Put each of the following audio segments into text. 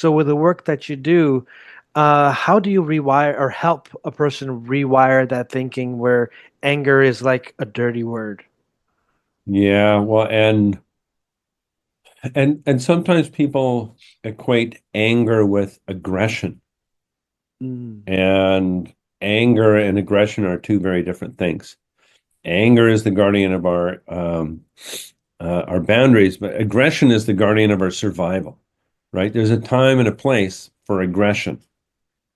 So with the work that you do, how do you rewire or help a person rewire that thinking where anger is like a dirty word? Yeah, well, and sometimes people equate anger with aggression, Mm. and anger and aggression are two very different things. Anger is the guardian of our boundaries, but aggression is the guardian of our survival, right? There's a time and a place for aggression.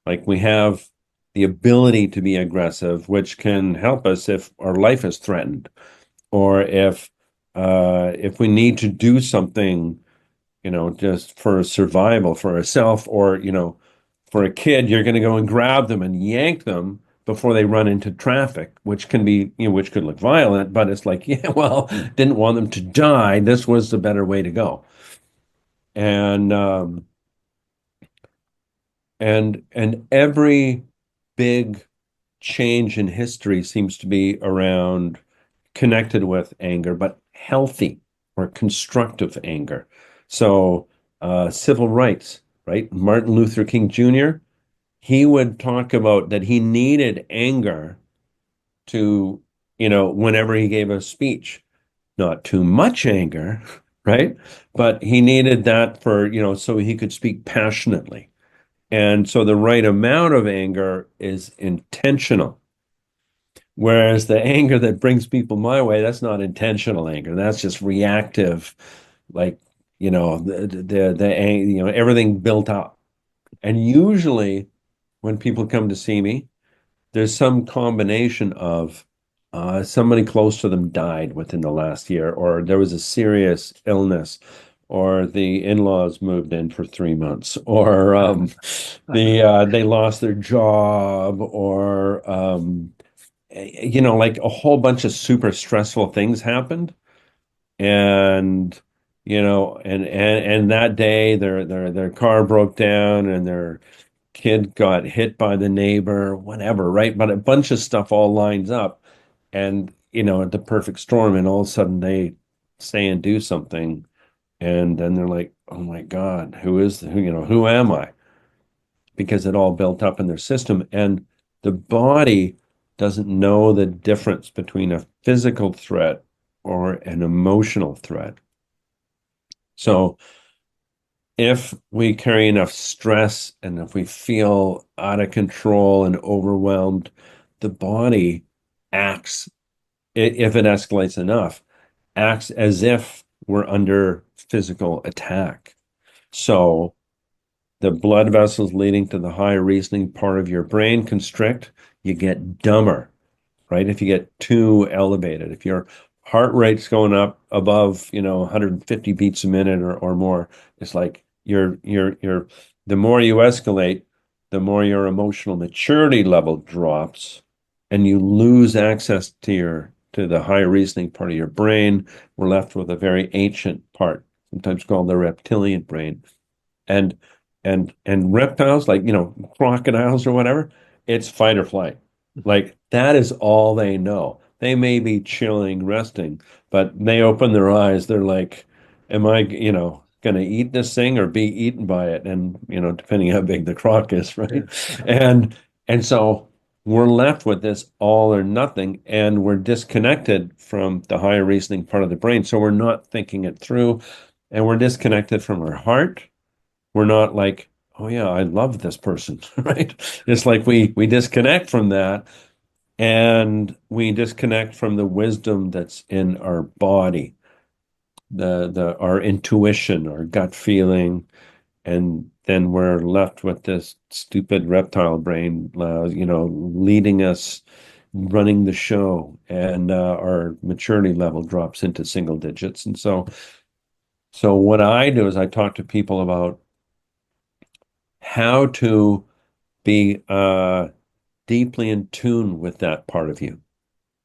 Like we have the ability to be aggressive, which can help us if our life is threatened, or if we need to do something, just for survival for ourselves, or for a kid, you're going to go and grab them and yank them before they run into traffic, which can be, which could look violent, but it's like, yeah, well, didn't want them to die. This was the better way to go. And every big change in history seems to be around connected with anger, but healthy or constructive anger. So, civil rights, right? Martin Luther King Jr., he would talk about that he needed anger to, whenever he gave a speech, not too much anger, right? But he needed that for, so he could speak passionately. And so the right amount of anger is intentional. Whereas the anger that brings people my way, that's not intentional anger. That's just reactive, like, everything built up. And usually when people come to see me, there's some combination of somebody close to them died within the last year, or there was a serious illness, or the in-laws moved in for 3 months, or they lost their job, or like a whole bunch of super stressful things happened, and and that day their car broke down, and their kid got hit by the neighbor, whatever, right? But a bunch of stuff all lines up, and at the perfect storm, and all of a sudden they say and do something, and then they're like, oh my God, who am I? Because it all built up in their system. And the body doesn't know the difference between a physical threat or an emotional threat. So if we carry enough stress, and if we feel out of control and overwhelmed, the body acts, if it escalates enough, acts as if we're under physical attack. So the blood vessels leading to the high reasoning part of your brain constrict, you get dumber, right? If you get too elevated, if your heart rate's going up above, 150 beats a minute, or more, it's like the more you escalate, the more your emotional maturity level drops, and you lose access to the high reasoning part of your brain. We're left with a very ancient part, sometimes called the reptilian brain. And reptiles, like, crocodiles or whatever, it's fight or flight. Like, that is all they know. They may be chilling, resting, but they open their eyes, they're like, am I, going to eat this thing or be eaten by it? And, depending how big the croc is, right? Yeah. And so we're left with this all or nothing, and we're disconnected from the higher reasoning part of the brain. So we're not thinking it through, and we're disconnected from our heart. We're not like, oh yeah, I love this person, right? It's like we disconnect from that, and we disconnect from the wisdom that's in our body, the our intuition, our gut feeling, and then we're left with this stupid reptile brain, leading us, running the show, and our maturity level drops into single digits. And so what I do is I talk to people about how to be deeply in tune with that part of you.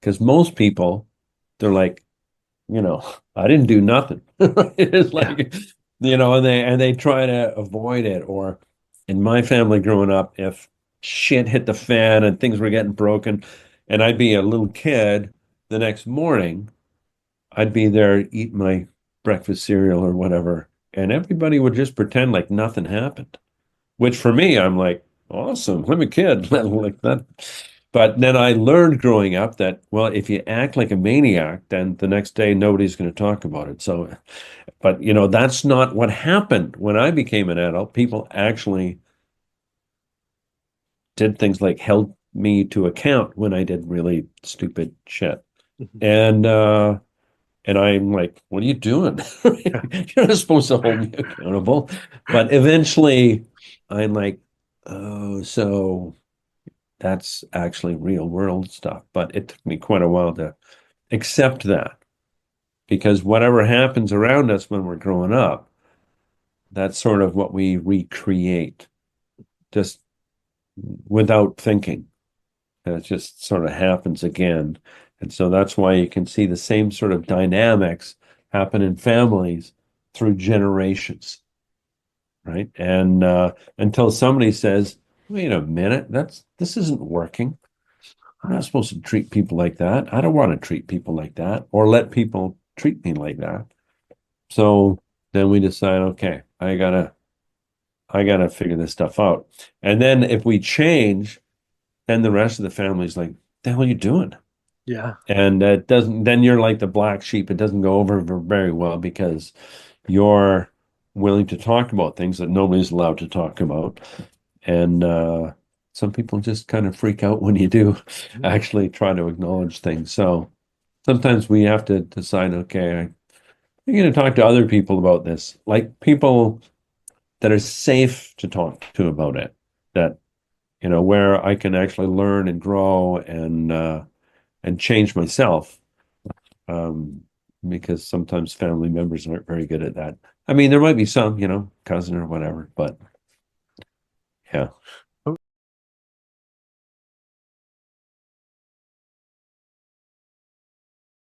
Because most people, they're like, I didn't do nothing. It's Yeah. like, and they try to avoid it. Or in my family growing up, if shit hit the fan and things were getting broken, and I'd be a little kid, the next morning, I'd be there eating my breakfast cereal or whatever, and everybody would just pretend like nothing happened. Which for me, I'm like, awesome. I'm a kid like that. But then I learned growing up that, well, if you act like a maniac, then the next day nobody's going to talk about it. So, but that's not what happened when I became an adult. People actually did things like held me to account when I did really stupid shit. Mhm. And I'm like, what are you doing? Yeah. You're not supposed to hold me accountable. But eventually I'm like, oh, so that's actually real world stuff. But it took me quite a while to accept that because whatever happens around us when we're growing up, that's sort of what we recreate just without thinking. And it just sort of happens again. And so that's why you can see the same sort of dynamics happen in families through generations, right? And until somebody says, wait a minute, this isn't working. I'm not supposed to treat people like that. I don't want to treat people like that or let people treat me like that. So then we decide, okay, I gotta figure this stuff out. And then if we change, then the rest of the family's like, the hell are you doing? Yeah. And it doesn't, then you're like the black sheep. It doesn't go over very well because you're willing to talk about things that nobody's allowed to talk about. And some people just kind of freak out when you do Mhm. actually try to acknowledge things. So sometimes we have to decide, okay, I'm going to talk to other people about this, like people that are safe to talk to about it, that, where I can actually learn and grow and change myself. Um, because sometimes family members aren't very good at that. I mean, there might be some, cousin or whatever, but yeah.